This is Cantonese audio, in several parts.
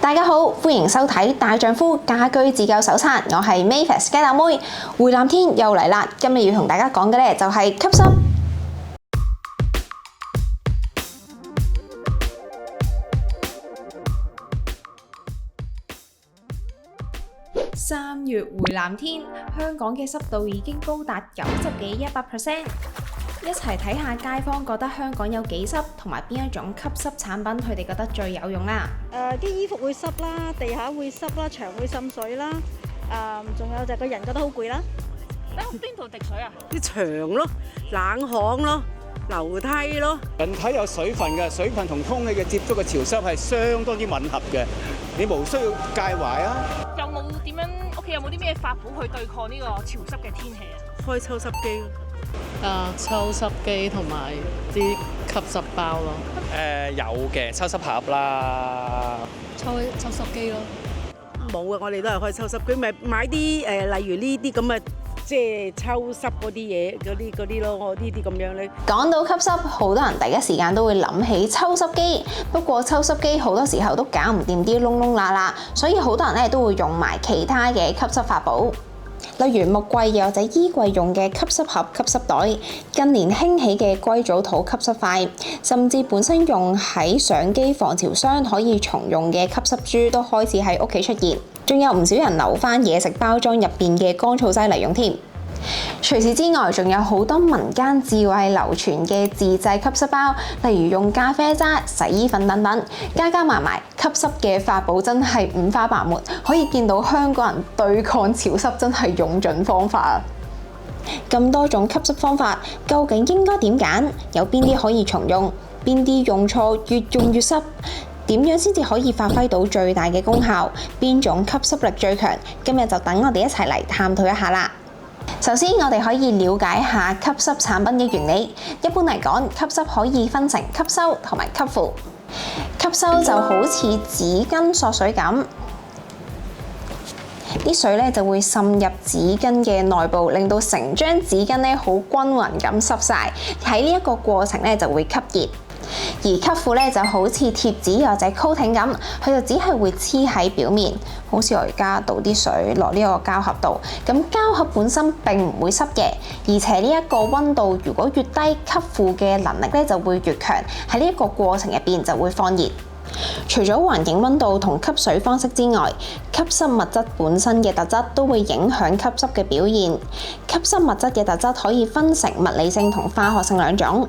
大家好，歡迎收睇《大丈夫家居自救手冊》，我係 Mavis 雞蛋妹。回南天又嚟啦，今日要同大家講嘅咧就係吸濕。3月回南天，香港嘅濕度已經高達90幾100%。一齊睇下街坊覺得香港有幾濕，同埋邊一種吸濕產品佢哋覺得最有用啦。啲衣服會濕啦，地下會濕啦，牆會滲水啦。仲有就係個人覺得好攰啦。邊度滴水啊？啲牆咯、冷巷咯、樓梯咯。人體有水分嘅，水分同空氣嘅接觸嘅潮濕係相當之吻合嘅，你無需要介懷啊。有冇點樣屋企有冇啲咩法寶去對抗呢個潮濕嘅天氣啊？開抽濕機咯。抽濕機同埋啲吸濕包咯。有嘅抽濕盒啦，抽濕機咯。冇啊，我哋都係開抽濕機，咪買啲例如呢啲咁嘅，即係抽濕嗰啲嘢，嗰啲咯，我呢啲咁樣咧。講到吸濕，好多人第一時間都會諗起抽濕機。不過抽濕機好多時候都搞唔掂啲窿窿罅罅，所以好多人咧都會用埋其他嘅吸濕法寶。例如木櫃又或者衣櫃用嘅吸濕盒、吸濕袋，近年興起嘅硅藻土吸濕塊，甚至本身用喺相機防潮箱可以重用嘅吸濕珠都開始喺屋企出現，仲有唔少人留返嘢食包裝入邊嘅乾燥劑嚟用添。除此之外，仲有好多民間智慧流傳嘅自製吸濕包，例如用咖啡渣、洗衣粉等等，加埋吸濕嘅法寶真係五花八門，可以見到香港人對抗潮濕真係用盡方法啊！咁多種吸濕方法，究竟應該點揀？有邊啲可以重用？邊啲用錯越用越濕？點樣先至可以發揮到最大嘅功效？邊種吸濕力最強？今日就等我哋一齊嚟探討一下啦！首先，我哋可以了解下吸濕產品嘅原理。一般嚟講，吸濕可以分成吸收同埋吸附。吸收就好似紙巾索水咁，啲水咧就會滲入紙巾嘅內部，令到成張紙巾咧好均勻咁濕晒。喺呢一個過程咧就會吸熱。而吸附咧就好似貼紙或者 coating 咁，佢就只係會黐喺表面，好似我而家倒啲水落呢個膠盒度。咁膠盒本身並唔會濕嘅，而且呢一個溫度如果越低，吸附嘅能力咧就會越強。喺呢一個過程入邊就會放熱。除咗環境溫度同吸水方式之外，吸濕物質本身嘅特質都會影響吸濕嘅表現。吸濕物質嘅特質可以分成物理性同化學性兩種。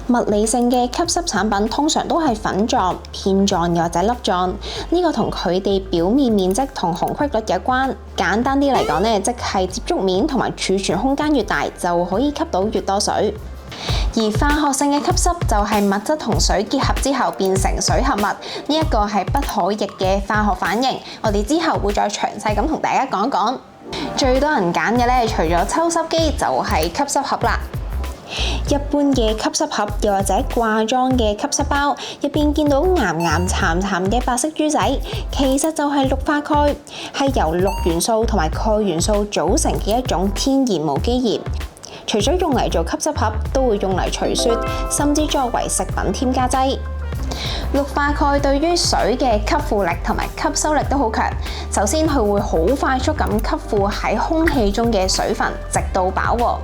物理性嘅吸濕產品通常都係粉狀、片狀又或者粒狀，呢個同佢哋表面面積同紅曲率有關。簡單啲嚟講呢，即係接觸面同埋儲存空間越大，就可以吸到越多水。而化學性嘅吸濕就係物質同水結合之後變成水合物，呢一個係不可逆嘅化學反應。我哋之後會再詳細咁同大家講一講。最多人揀嘅咧，除咗抽濕機就係吸濕盒啦。一般嘅吸濕盒又或者掛裝嘅吸濕包，入邊見到岩岩慘慘嘅白色珠仔，其實就係氯化鈣，係由氯元素同埋鈣元素組成嘅一種天然無機鹽。除咗用嚟做吸濕盒，都會用嚟除雪，甚至作為食品添加劑。氯化鈣對於水嘅吸附力同埋吸收力都好強。首先，佢會好快速咁吸附喺空氣中嘅水分，直到飽和。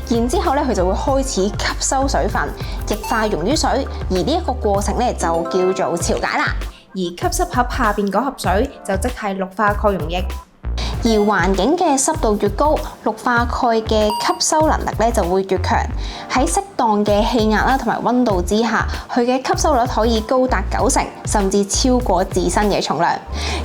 然之後咧，佢就會開始吸收水分，液化溶於水。而呢一個過程咧就叫做潮解啦。而吸濕盒下邊嗰盒水就即係氯化鈣溶液。而環境嘅濕度越高，氯化鈣嘅吸收能力咧就會越強。喺適當嘅氣壓啦同埋溫度之下，佢嘅吸收率可以高達90%，甚至超過自身嘅重量。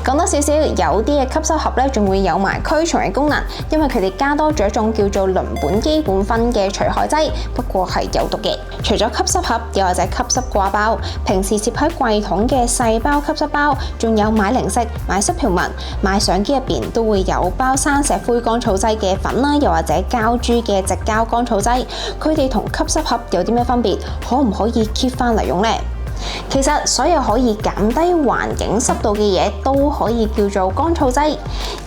講多少少，有啲嘅吸收盒咧仲會有埋驅蟲嘅功能，因為佢哋加多咗一種叫做鄰苯基本酚嘅除害劑，不過係有毒嘅。除咗吸濕盒，又或者吸濕掛包，平時攝喺櫃桶嘅細包吸濕包，仲有買零食、買濕條紋、買相機入邊都會有包生石灰乾燥劑嘅粉啦，又或者膠珠嘅直膠乾燥劑，佢哋同吸濕盒有啲咩分別？可唔可以 keep 翻嚟用呢？其實所有可以減低環境濕度嘅嘢都可以叫做乾燥劑，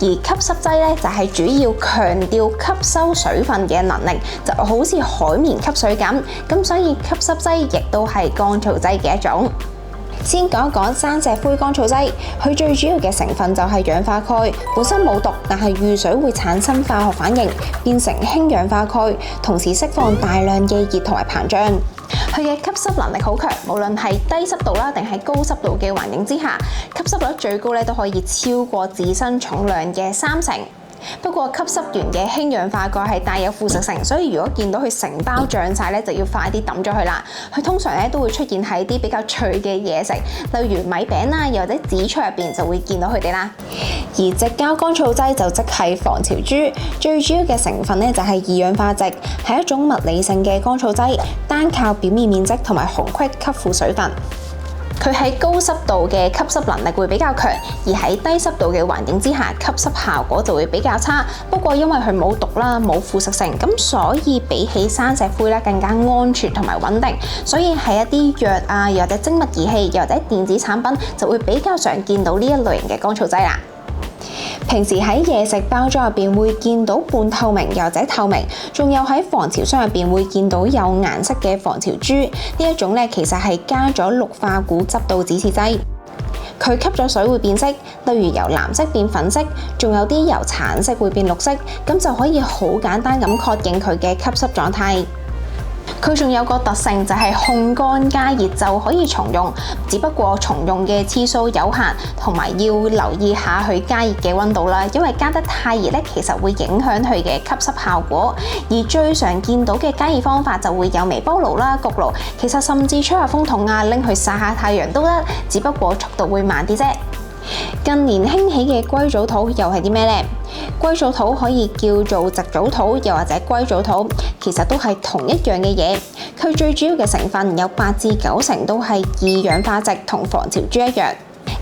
而吸濕劑咧就係主要強調吸收水分嘅能力，就好似海綿吸水咁，所以吸濕劑亦都係乾燥劑嘅一種。先講一講山石灰乾燥劑，佢最主要嘅成分就係氧化鈣，本身冇毒，但係遇水會產生化學反應，變成氫氧化鈣，同時釋放大量嘅熱同埋膨脹。佢嘅吸濕能力好強，無論係低濕度啦定係高濕度嘅環境之下，吸濕率最高咧都可以超過自身重量嘅30%。不過吸濕完嘅氫氧化鈣係帶有腐蝕性，所以如果見到佢成包漲晒咧，就要快啲抌咗佢啦。佢通常咧都會出現喺啲比較脆嘅嘢食，例如米餅啦，又或者紫菜入邊就會見到佢哋啦。而矽膠乾燥劑就即係防潮珠，最主要嘅成分咧就係二氧化矽，係一種物理性嘅乾燥劑，單靠表面面積同埋紅隙吸附水分。佢喺高濕度嘅吸濕能力會比較強，而喺低濕度嘅環境之下，吸濕效果就會比較差。不過因為佢冇毒啦，冇腐蝕性，咁所以比起山石灰咧更加安全同埋穩定。所以喺一啲藥啊，又或者精密儀器，又或者電子產品，就會比較常見到呢一類型嘅乾燥劑啦。平時喺嘢食包裝入邊會見到半透明又或者透明，仲有喺防潮箱入邊會見到有顏色嘅防潮珠，呢一種咧其實係加咗氯化鈷執到指示劑，佢吸咗水會變色，例如由藍色變粉色，仲有啲由橙色會變綠色，咁就可以好簡單咁確認佢嘅吸濕狀態。佢仲有個特性就係控乾加熱就可以重用，只不過重用嘅次數有限，同埋要留意下佢加熱嘅溫度啦，因為加得太熱咧，其實會影響佢嘅吸濕效果。而最常見到嘅加熱方法就會有微波爐啦、焗爐，其實甚至吹下風筒啊，拎去曬下太陽都得，只不過速度會慢啲啫。近年興起嘅硅藻土又係啲咩呢？硅藻土可以叫做矽藻土，又或者硅藻土，其實都係同一樣嘅嘢。佢最主要嘅成分有8至9成都係二氧化矽，同防潮珠一樣。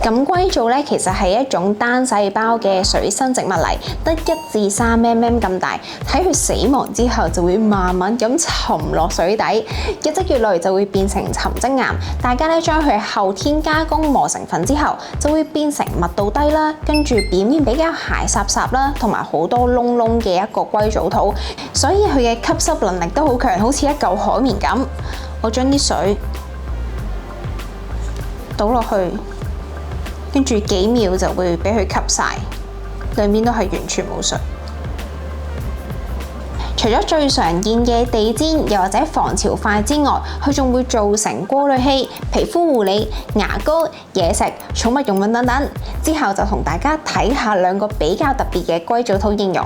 咁硅藻咧其實係一種單細胞嘅水生植物嚟，得1至3 mm 咁大。喺佢死亡之後就會慢慢咁沉落水底，日積月累就會變成沉積岩。大家咧將佢後天加工磨成粉之後，就會變成密度低啦，跟住表面比較鞋霎霎啦，同埋好多窿窿嘅一個硅藻土。所以佢嘅吸濕能力都好強，好似一嚿海綿咁。我將啲水倒落去。跟住幾秒就會俾佢吸晒，兩邊都係完全冇水。除咗最常見嘅地氈又或者防潮塊之外，佢仲會做成過濾器、皮膚護理、牙膏、嘢食、寵物用品等等。之後就同大家睇下兩個比較特別嘅硅藻土應用。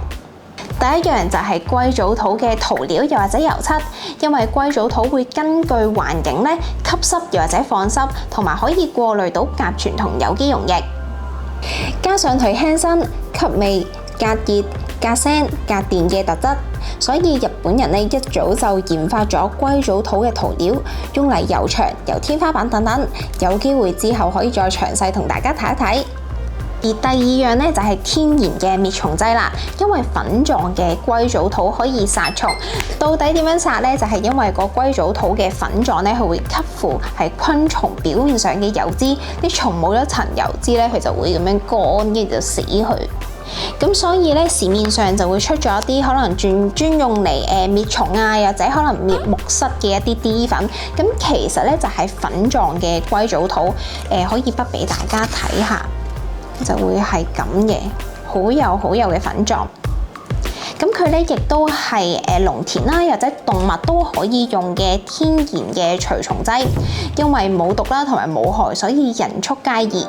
第一樣就係硅藻土嘅塗料又或者油漆，因為硅藻土會根據環境咧吸濕又或者放濕，同埋可以過濾到甲醛同有機溶液，加上佢輕身、吸味、隔熱、隔聲、隔電嘅特質，所以日本人咧一早就研發咗硅藻土嘅塗料，用嚟油牆、油天花板等等。有機會之後可以再詳細同大家睇一睇。而第二樣咧就係天然嘅滅蟲劑啦，因為粉狀嘅硅藻土可以殺蟲。到底點樣殺咧？就係因為個硅藻土嘅粉狀咧，佢會吸附係昆蟲表面上嘅油脂，啲蟲冇咗層油脂咧，佢就會咁樣乾，跟住就死佢。咁所以咧，市面上就會出咗一啲可能專用嚟滅蟲啊，或者可能滅木虱嘅一啲 D 粉。咁其實咧就係粉狀嘅硅藻土，可以筆俾大家睇下。就會係咁嘅，好幼嘅粉狀。咁佢咧亦都係農田啦，或者動物都可以用嘅天然嘅除蟲劑，因為冇毒啦，同埋冇害，所以人畜皆宜。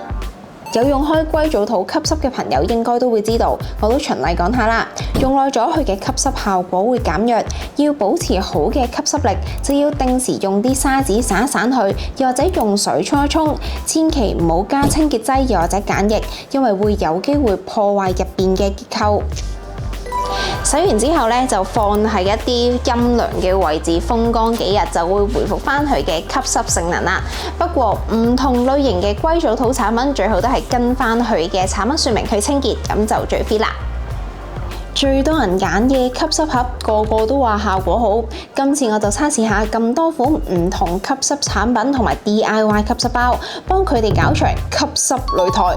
有用開硅藻土吸濕嘅朋友應該都會知道，我都循例講下啦。用耐咗，佢嘅吸濕效果會減弱，要保持好嘅吸濕力，就要定時用啲砂紙散一散佢，又或者用水沖一沖，千祈唔好加清潔劑又或者鹼液，因為會有機會破壞入邊嘅結構。洗完之後咧，就放喺一啲陰涼嘅位置風乾幾日，就會回復翻佢嘅吸濕性能啦。不過唔同類型嘅硅藻土產品最好都係跟翻佢嘅產品說明去清潔，咁就最 fit 啦。最多人揀嘅吸濕盒，個個都話效果好。今次我就測試下咁多款唔同吸濕產品同埋 DIY 吸濕包，幫佢哋搞場吸濕擂台。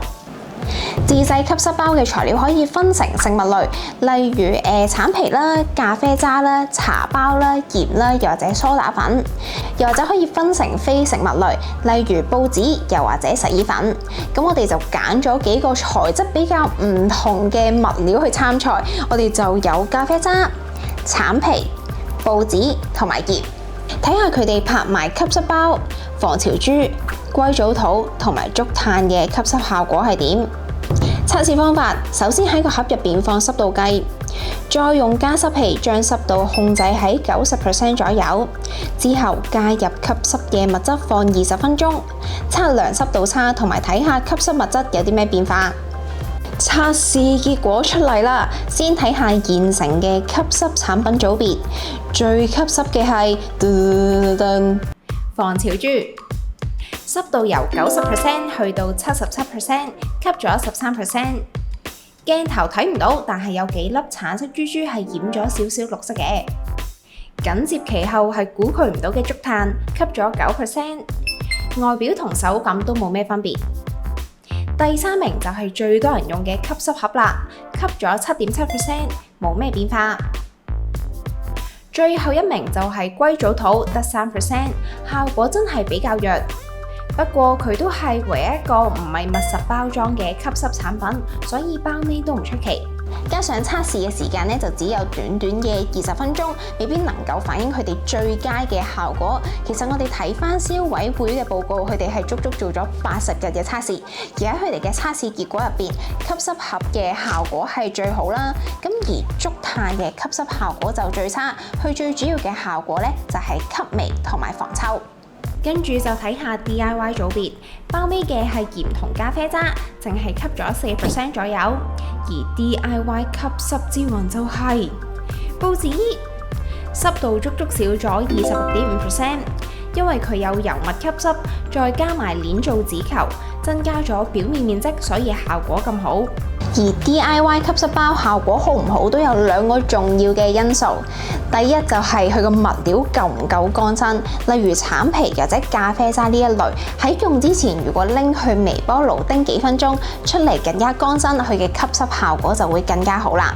至自製吸濕包嘅材料可以分成食物類，例如橙皮啦、咖啡渣啦、茶包啦、鹽啦，又或者梳打粉；又或者可以分成非食物類，例如報紙，又或者洗衣粉。咁我哋就揀咗幾個材質比較唔同嘅物料去參賽，我哋就有咖啡渣、橙皮、報紙同埋鹽。睇下佢哋拍埋吸濕包、防潮珠、硅藻土同埋竹炭嘅吸濕效果係點？測試方法：首先喺個盒入邊放濕度計，再用加濕器將濕度控制喺90% 左右，之後加入吸濕嘅物質放20分鐘，測量濕度差同埋睇下吸濕物質有啲咩變化。測試結果出嚟啦，先睇下現成嘅吸濕產品組別，最吸濕嘅係防潮珠，濕度由90% 去到77%，吸咗13%。鏡頭睇唔到，但係有幾粒橙色珠珠係染咗少少綠色嘅。緊接其後係估佢唔到嘅竹炭，吸咗9%，外表同手感都冇咩分別。第三名就係最多人用嘅吸濕盒啦，吸咗7.7%，冇咩變化。最後一名就係硅藻土，得3%，效果真係比較弱。不過佢都係唯一一個唔係密實包裝嘅吸濕產品，所以包尾都唔出奇。加上測試嘅時間就只有短短嘅20分鐘，未必能夠反映佢哋最佳嘅效果。其實我哋睇翻消委會嘅報告，佢哋係足足做咗80日嘅測試，而喺佢哋嘅測試結果入邊，吸濕盒嘅效果係最好啦。咁而竹炭嘅吸濕效果就最差，佢最主要嘅效果就係吸味同埋防臭。跟住就睇下 DIY 組別，包尾嘅係鹽同咖啡渣，淨係吸咗4% 左右。而 DIY 吸濕之王就係報紙，濕度足足少咗26.5%，因為佢有油墨吸濕，再加埋鏈做紙球，增加咗表面面積，所以效果咁好。而 DIY 吸濕包效果好唔好都有2個重要嘅因素。第一就係佢個物料夠唔夠乾身，例如橙皮或者咖啡渣呢一類，喺用之前如果拎去微波爐叮幾分鐘，出嚟更加乾身，佢嘅吸濕效果就會更加好啦。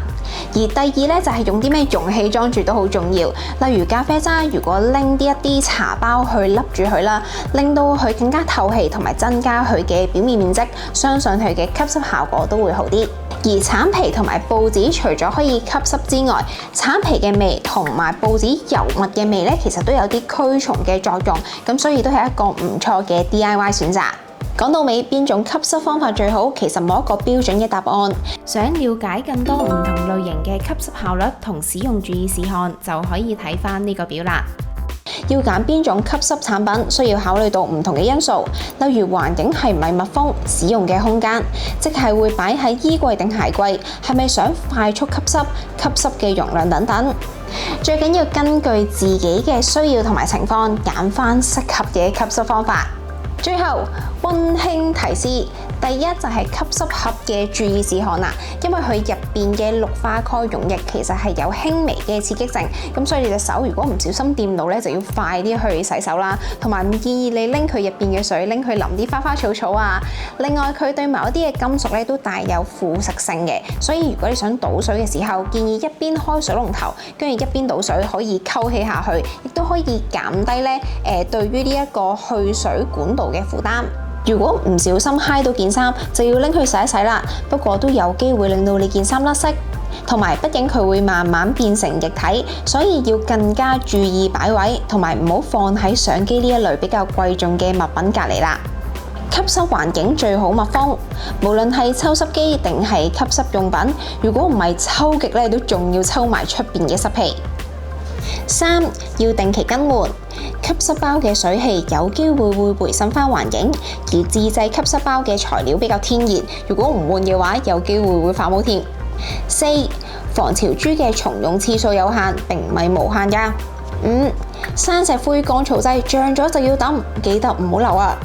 而第二就係用啲咩容器裝住都好重要，例如咖啡渣，如果拎一啲茶包去笠住佢啦，令到佢更加透氣同埋增加佢嘅表面面積，相信佢嘅吸濕效果都會好啲。而橙皮同埋報紙除咗可以吸濕之外，橙皮嘅味同埋報紙油墨嘅味其實都有啲驅蟲嘅作用，咁所以都係一個唔錯嘅 DIY 選擇。講到尾，邊種吸濕方法最好？其實冇一個標準嘅答案。想了解更多唔同類型嘅吸濕效率同使用注意事項，就可以睇返呢個表啦。要揀邊種吸濕產品，需要考慮到唔同嘅因素，例如環境係唔係密封，使用嘅空間，即係會擺喺衣櫃定鞋櫃，係咪想快速吸濕嘅容量等等。最緊要根據自己嘅需要同埋情況，揀返適合嘅吸濕方法。最後溫馨提示，第一就係吸濕盒嘅注意事項啦，因為佢入邊嘅氯化鈣溶液其實係有輕微嘅刺激性，咁所以你隻手如果唔小心掂到就要快啲去洗手啦，同埋唔建議你拎佢入邊嘅水拎去淋啲花花草草啊。另外佢對某一啲嘅金屬都帶有腐蝕性嘅，所以如果你想倒水嘅時候，建議一邊開水龍頭，跟住一邊倒水，可以溝起下去，亦都可以減低對於呢一個去水管道嘅負擔。如果唔小心揩到件衫，就要拎去洗一洗啦。不過都有機會令到你件衫甩色，同埋畢竟佢會慢慢變成液體，所以要更加注意擺位，同埋唔好放喺相機呢一類比較貴重嘅物品隔離啦。吸濕環境最好密封，無論係抽濕機定係吸濕用品，如果唔係抽極都仲要抽埋出邊嘅濕氣。3. 要定期更換，吸濕包嘅水氣有機會會回滲返環境，而自製吸濕包嘅材料比較天然，如果唔換嘅話，有機會會發毛添。4. 防潮珠嘅重用次數有限，並唔係無限㗎。5. 生石灰乾燥劑脹咗就要抌，記得唔好留啊。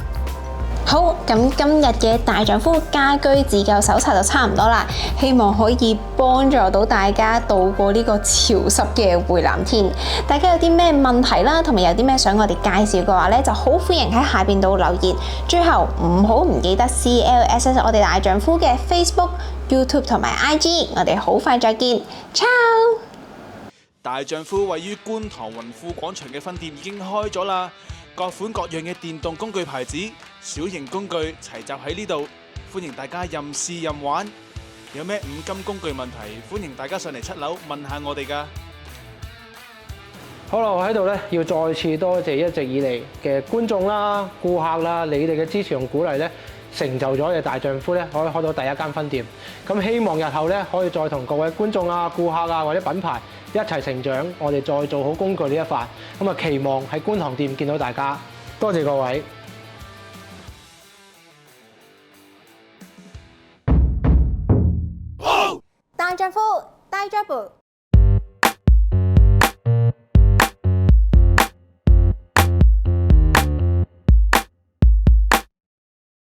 好，咁今日嘅大丈夫家居自救手冊就差唔多啦，希望可以幫助到大家渡過呢個潮濕嘅回南天。大家有啲咩問題啦，同埋有啲咩想我哋介紹嘅話咧，就好歡迎喺下邊度留言。最後唔記得 CLSS 我哋大丈夫嘅 Facebook、YouTube 同埋 IG， 我哋好快再見，ciao。大丈夫位於觀塘雲富廣場嘅分店已經開咗啦，各款各樣嘅電動工具牌子、小型工具齊集喺呢度，歡迎大家任試任玩。有咩五金工具問題，歡迎大家上嚟7樓問下我哋㗎。好啦，我喺度咧要再次多謝一直以嚟嘅觀眾啦、顧客啦，你哋嘅支持同鼓勵咧，成就咗嘅大丈夫咧可以開到第一間分店。咁希望日後咧可以再同各位觀眾啊、顧客啊或者品牌一齊成長，我哋再做好工具呢一塊。咁啊，期望喺觀塘店見到大家，多謝各位。大丈夫，大丈夫。